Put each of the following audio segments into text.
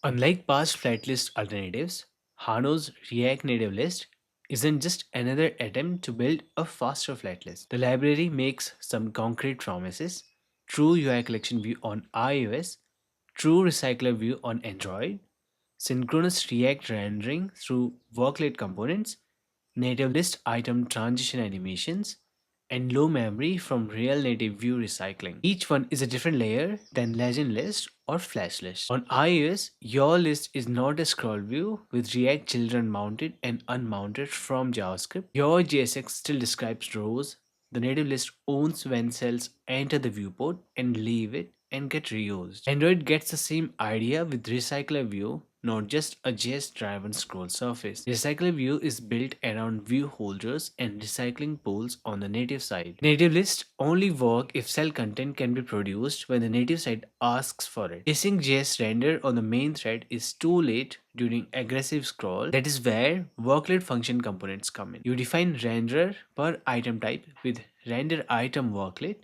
Unlike past flight list alternatives, Hano's React Native list isn't just another attempt to build a faster flight list. The library makes some concrete promises: true UI collection view on iOS, true recycler view on Android, synchronous React rendering through workload components, native list item transition animations, and low memory from real native view recycling. Each one is a different layer than legend list or flash list. On iOS, your list is not a scroll view with React children mounted and unmounted from JavaScript. Your JSX still describes rows. The native list owns when cells enter the viewport and leave it and get reused. Android gets the same idea with Recycler View, not just a JS-driven scroll surface. Recycler View is built around view holders and recycling pools on the native side. Native lists only work if cell content can be produced when the native side asks for it. Chasing JS render on the main thread is too late during aggressive scroll. That is where workload function components come in. You define renderer per item type with render item workload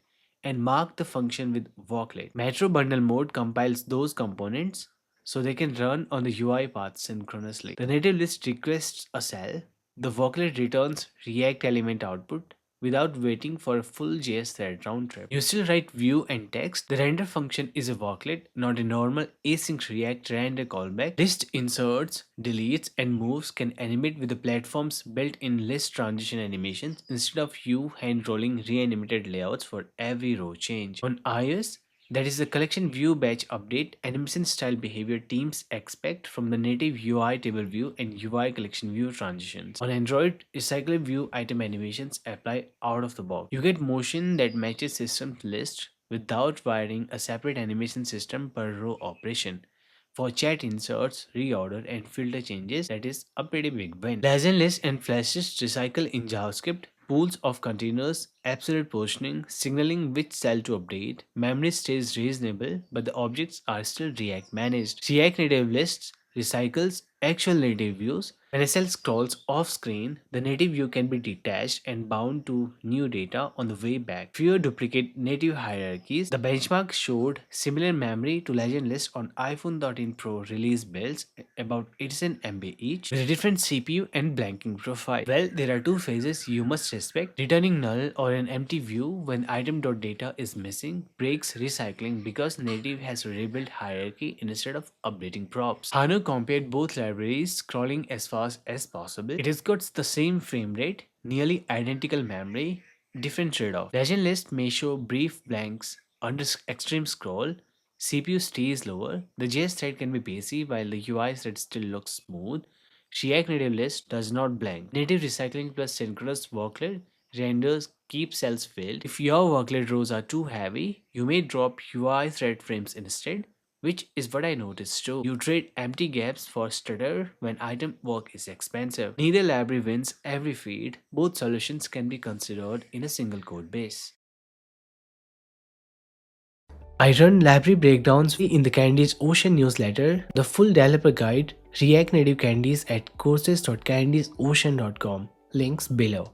and mark the function with workload. Metro bundle mode compiles those components so they can run on the UI path synchronously. The native list requests a cell, the workload returns React element output without waiting for a full JS thread round trip. You still write view and text. The render function is a workload, not a normal async React render callback. List inserts, deletes, and moves can animate with the platform's built-in list transition animations instead of you hand-rolling reanimated layouts for every row change. On iOS, that is the collection view batch update animation style behavior teams expect from the native UI table view and UI collection view transitions. On Android, recycler view item animations apply out of the box. You get motion that matches system list without wiring a separate animation system per row operation. For chat inserts, reorder, and filter changes, that is a pretty big win. Legend list and flash list recycle in JavaScript, pools of containers, absolute positioning, signaling which cell to update. Memory stays reasonable, but the objects are still React managed. React native lists recycles actual native views. When a cell scrolls off screen, the native view can be detached and bound to new data on the way back. Fewer duplicate native hierarchies. The benchmark showed similar memory to Legend list on iPhone 13 Pro release builds, about 87 MB each, with a different CPU and blanking profile. Well, there are two phases you must respect. Returning null or an empty view when item.data is missing breaks recycling because native has a rebuilt hierarchy instead of updating props. Hano compared both libraries, scrolling as fast as possible. It has got the same frame rate, nearly identical memory, different trade-off. Legend list may show brief blanks under extreme scroll. CPU stays lower. The JS thread can be busy while the UI thread still looks smooth. React Native List does not blank. Native recycling plus synchronous workload renders keep cells filled. If your workload rows are too heavy, you may drop UI thread frames instead, which is what I noticed too. You trade empty gaps for stutter when item work is expensive. Neither library wins every feed. Both solutions can be considered in a single code base. I run library breakdowns in the Candies Ocean newsletter, the full developer guide, React Native Candies at courses.candiesocean.com. Links below.